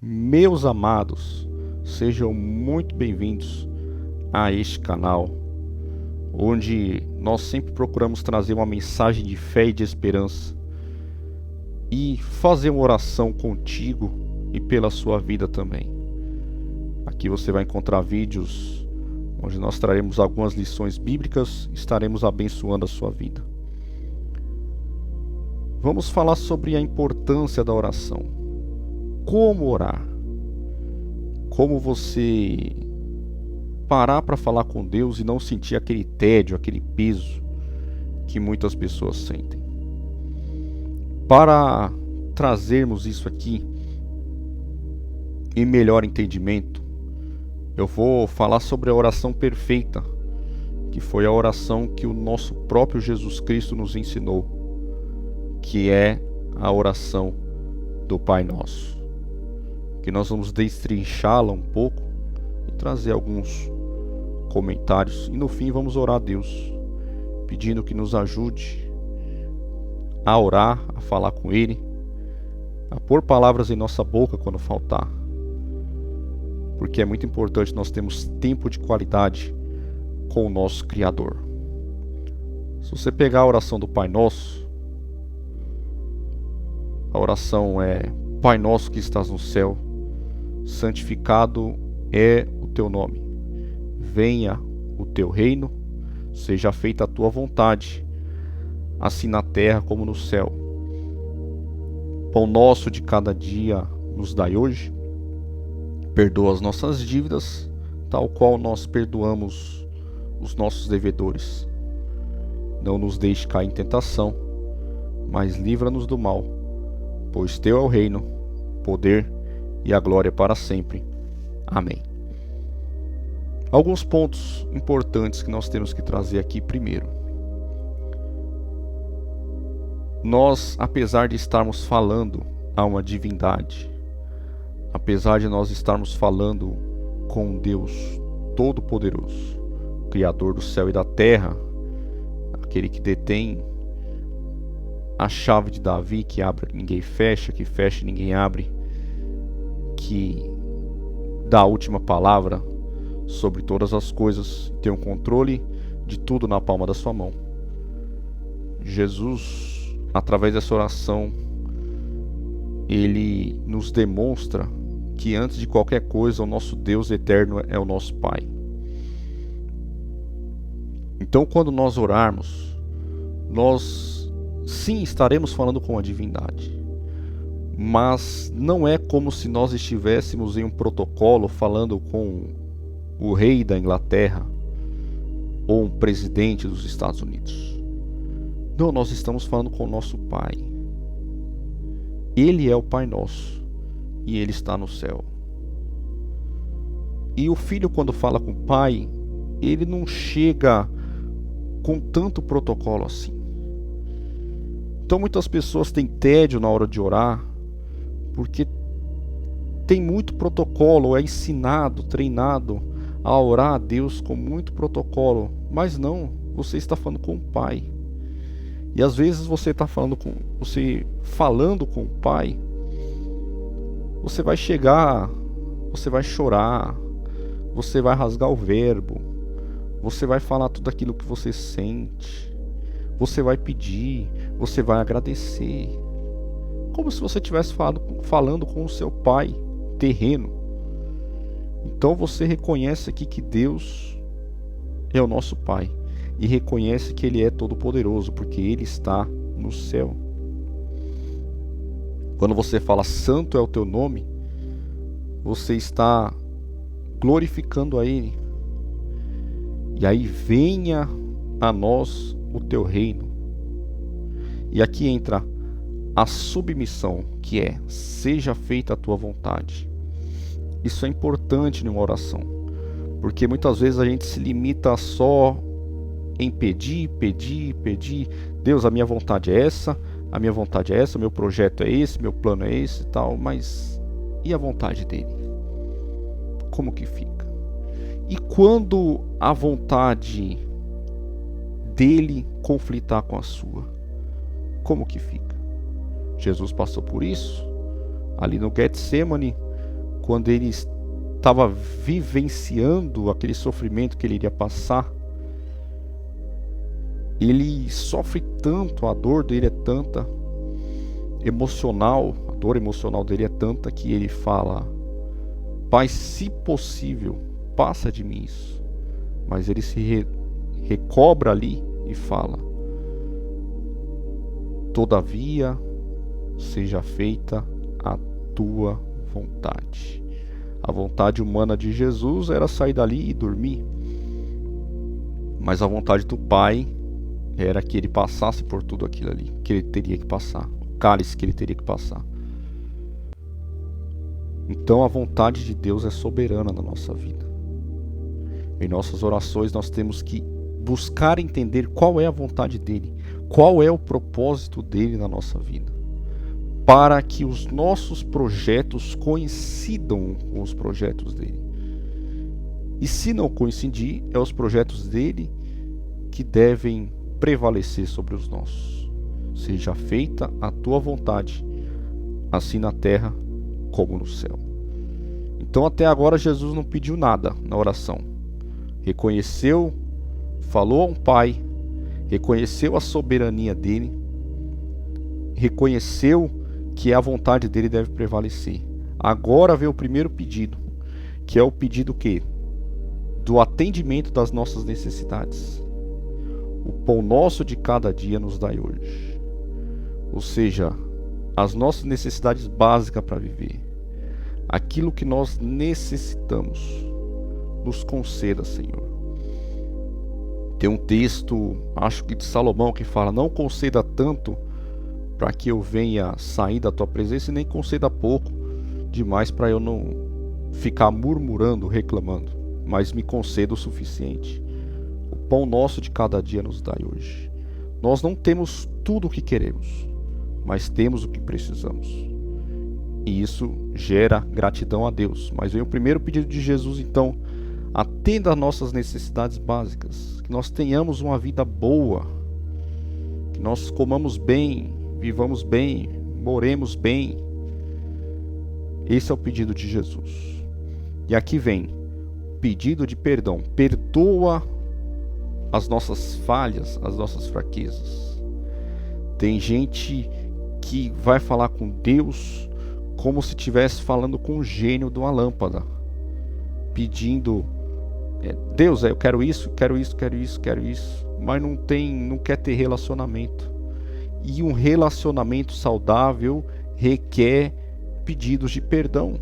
Meus amados, sejam muito bem-vindos a este canal, onde nós sempre procuramos trazer uma mensagem de fé e de esperança e fazer uma oração contigo e pela sua vida também. Aqui você vai encontrar vídeos onde nós traremos algumas lições bíblicas e estaremos abençoando a sua vida. Vamos falar sobre a importância da oração. Como orar? Como você parar para falar com Deus e não sentir aquele tédio, aquele peso que muitas pessoas sentem. Para trazermos isso aqui em melhor entendimento, eu vou falar sobre a oração perfeita, que foi a oração que o nosso próprio Jesus Cristo nos ensinou, que é a oração do Pai Nosso. Que nós vamos destrinchá-la um pouco e trazer alguns comentários, e no fim vamos orar a Deus, pedindo que nos ajude a orar, a falar com Ele, a pôr palavras em nossa boca quando faltar, porque é muito importante nós termos tempo de qualidade com o nosso Criador. Se você pegar a oração do Pai Nosso, a oração é: Pai nosso que estás no céu, santificado é o teu nome. Venha o teu reino, seja feita a tua vontade, assim na terra como no céu. Pão nosso de cada dia nos dai hoje. Perdoa as nossas dívidas, tal qual nós perdoamos os nossos devedores. Não nos deixe cair em tentação, mas livra-nos do mal, pois teu é o reino, o poder e a glória para sempre. Amém. Alguns pontos importantes que nós temos que trazer aqui primeiro. Nós, apesar de estarmos falando a uma divindade, apesar de nós estarmos falando com um Deus Todo-Poderoso, Criador do céu e da terra, aquele que detém a chave de Davi, que abre ninguém fecha, que fecha ninguém abre, que dá a última palavra sobre todas as coisas, tem o controle de tudo na palma da sua mão. Jesus, através dessa oração, ele nos demonstra que antes de qualquer coisa, o nosso Deus eterno é o nosso Pai. Então, quando nós orarmos, nós sim estaremos falando com a divindade, mas não é como se nós estivéssemos em um protocolo falando com o rei da Inglaterra ou um presidente dos Estados Unidos. Não, nós estamos falando com o nosso Pai. Ele é o Pai Nosso e Ele está no céu. E o filho, quando fala com o Pai, ele não chega com tanto protocolo assim. Então muitas pessoas têm tédio na hora de orar, porque tem muito protocolo, é ensinado, treinado a orar a Deus com muito protocolo, mas não, você está falando com o Pai. E às vezes você falando com o Pai, você vai chegar, você vai chorar, você vai rasgar o verbo, você vai falar tudo aquilo que você sente, você vai pedir, você vai agradecer, como se você estivesse falando com o seu Pai terreno. Então você reconhece aqui que Deus é o nosso Pai e reconhece que Ele é todo-poderoso, porque Ele está no céu. Quando você fala santo é o teu nome, você está glorificando a Ele. E aí: venha a nós o teu reino. E aqui entra a submissão, que é: seja feita a tua vontade. Isso é importante numa oração, porque muitas vezes a gente se limita só em pedir. Deus, a minha vontade é essa, a minha vontade é essa, o meu projeto é esse, meu plano é esse e tal, mas e a vontade dele? Como que fica? E quando a vontade dele conflitar com a sua, como que fica? Jesus passou por isso ali no Getsemane, quando ele estava vivenciando aquele sofrimento que ele iria passar, ele sofre tanto, a dor dele é tanta, emocional, a dor emocional dele é tanta que ele fala: Pai, se possível, passa de mim isso. Mas ele se recobra ali e fala: todavia, seja feita a tua vontade. A vontade humana de Jesus era sair dali e dormir. Mas a vontade do Pai era que ele passasse por tudo aquilo ali, que ele teria que passar, o cálice que ele teria que passar. Então a vontade de Deus é soberana na nossa vida. Em nossas orações nós temos que buscar entender qual é a vontade dele, qual é o propósito dele na nossa vida, para que os nossos projetos coincidam com os projetos dele. E se não coincidir, é os projetos dele que devem prevalecer sobre os nossos. Seja feita a tua vontade, assim na terra como no céu. Então até agora Jesus não pediu nada na oração. Reconheceu, falou a um Pai, reconheceu a soberania dele, reconheceu que a vontade dele deve prevalecer. Agora vem o primeiro pedido, que é o pedido que? Do atendimento das nossas necessidades. O pão nosso de cada dia nos dai hoje. Ou seja, as nossas necessidades básicas para viver. Aquilo que nós necessitamos, nos conceda, Senhor. Tem um texto, acho que de Salomão, que fala: não conceda tanto para que eu venha sair da tua presença, e nem conceda pouco demais para eu não ficar murmurando, reclamando, mas me conceda o suficiente. O pão nosso de cada dia nos dai hoje. Nós não temos tudo o que queremos, mas temos o que precisamos. E isso gera gratidão a Deus. Mas vem o primeiro pedido de Jesus, então: atenda às nossas necessidades básicas, que nós tenhamos uma vida boa, que nós comamos bem, vivamos bem, moremos bem. Esse é o pedido de Jesus. E aqui vem o pedido de perdão. Perdoa as nossas falhas, as nossas fraquezas. Tem gente que vai falar com Deus como se estivesse falando com o gênio de uma lâmpada, pedindo: Deus, eu quero isso, quero isso, quero isso, quero isso, mas não quer ter relacionamento. E um relacionamento saudável requer pedidos de perdão,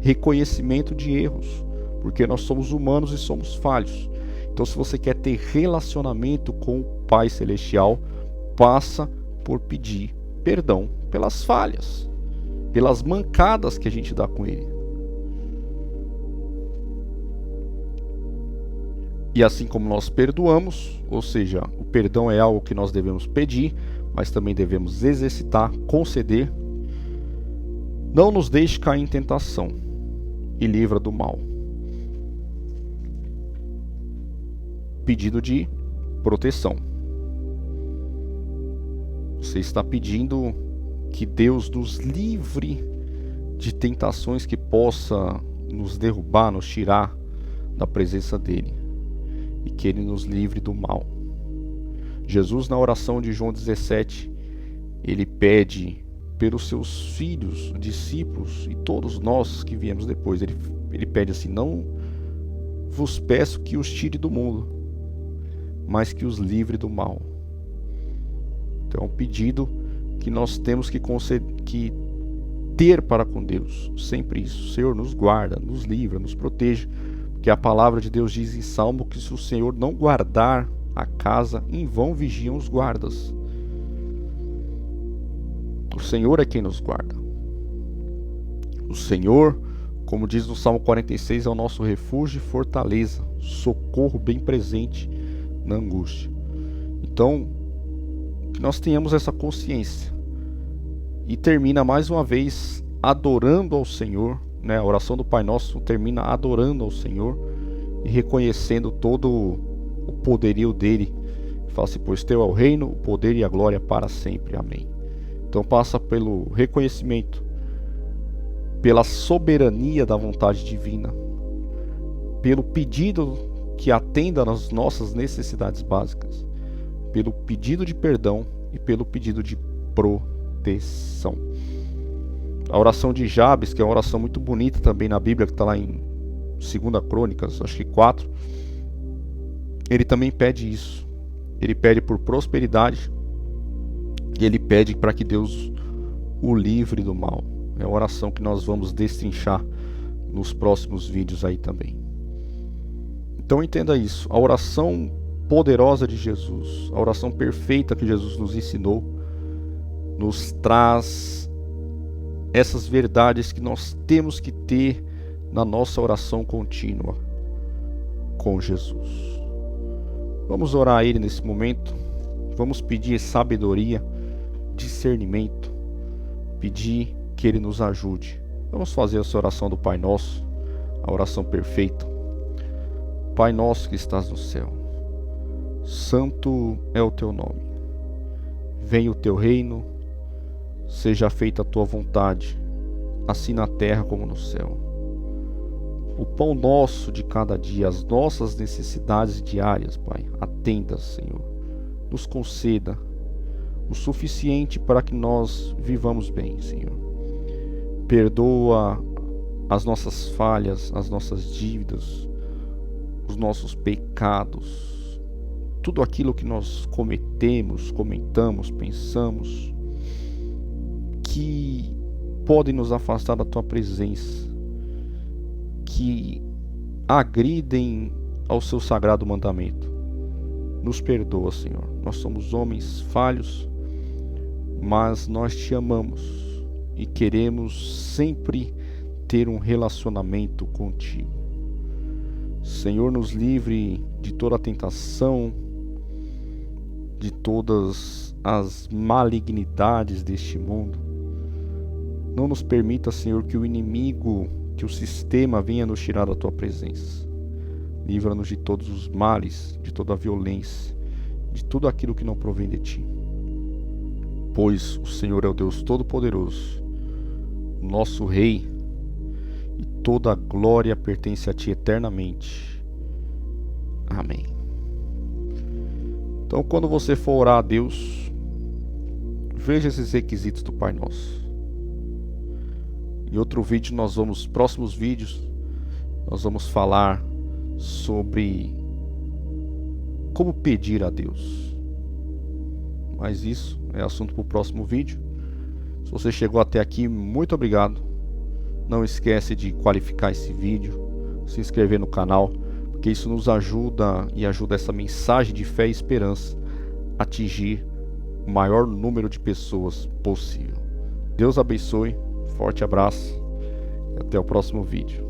reconhecimento de erros, porque nós somos humanos e somos falhos. Então, se você quer ter relacionamento com o Pai Celestial, passa por pedir perdão pelas falhas, pelas mancadas que a gente dá com Ele. E assim como nós perdoamos, ou seja, o perdão é algo que nós devemos pedir, mas também devemos exercitar, conceder. Não nos deixe cair em tentação e livra do mal. Pedido de proteção. Você está pedindo que Deus nos livre de tentações que possa nos derrubar, nos tirar da presença dele, e que ele nos livre do mal. Jesus, na oração de João 17, ele pede pelos seus filhos, discípulos e todos nós que viemos depois. Ele pede assim: não vos peço que os tire do mundo, mas que os livre do mal. Então é um pedido que nós temos que ter para com Deus, sempre isso. Senhor, nos guarda, nos livra, nos proteja, porque a palavra de Deus diz em Salmo que se o Senhor não guardar a casa, em vão vigiam os guardas. O Senhor é quem nos guarda. O Senhor, como diz no Salmo 46, é o nosso refúgio e fortaleza, socorro bem presente na angústia. Então, que nós tenhamos essa consciência. E termina mais uma vez adorando ao Senhor, né? A oração do Pai Nosso termina adorando ao Senhor e reconhecendo todo o poderio dele. Fala assim: pois teu é o reino, o poder e a glória para sempre. Amém. Então passa pelo reconhecimento pela soberania da vontade divina, pelo pedido que atenda às nossas necessidades básicas, pelo pedido de perdão e pelo pedido de proteção. A oração de Jabes, que é uma oração muito bonita também na Bíblia, que está lá em 2 Crônicas, acho que 4, ele também pede isso. Ele pede por prosperidade e ele pede para que Deus o livre do mal. É uma oração que nós vamos destrinchar nos próximos vídeos aí também. Então entenda isso, a oração poderosa de Jesus, a oração perfeita que Jesus nos ensinou, nos traz essas verdades que nós temos que ter na nossa oração contínua com Jesus. Vamos orar a Ele nesse momento, vamos pedir sabedoria, discernimento, pedir que Ele nos ajude. Vamos fazer essa oração do Pai Nosso, a oração perfeita. Pai nosso que estás no céu, santo é o teu nome. Venha o teu reino, seja feita a tua vontade, assim na terra como no céu. O pão nosso de cada dia, as nossas necessidades diárias, Pai, atenda, Senhor. Nos conceda o suficiente para que nós vivamos bem, Senhor. Perdoa as nossas falhas, as nossas dívidas, os nossos pecados, tudo aquilo que nós cometemos, comentamos, pensamos, que podem nos afastar da Tua presença, que agridem ao Seu sagrado mandamento. Nos perdoa, Senhor. Nós somos homens falhos, mas nós Te amamos e queremos sempre ter um relacionamento contigo. Senhor, nos livre de toda a tentação, de todas as malignidades deste mundo. Não nos permita, Senhor, que o inimigo, que o sistema venha nos tirar da Tua presença. Livra-nos de todos os males, de toda a violência, de tudo aquilo que não provém de Ti. Pois o Senhor é o Deus Todo-Poderoso, nosso Rei, e toda a glória pertence a Ti eternamente. Amém. Então, quando você for orar a Deus, veja esses requisitos do Pai Nosso. Em outro vídeo, próximos vídeos, nós vamos falar sobre como pedir a Deus. Mas isso é assunto para o próximo vídeo. Se você chegou até aqui, muito obrigado. Não esquece de qualificar esse vídeo, se inscrever no canal, porque isso nos ajuda e ajuda essa mensagem de fé e esperança a atingir o maior número de pessoas possível. Deus abençoe, forte abraço e até o próximo vídeo.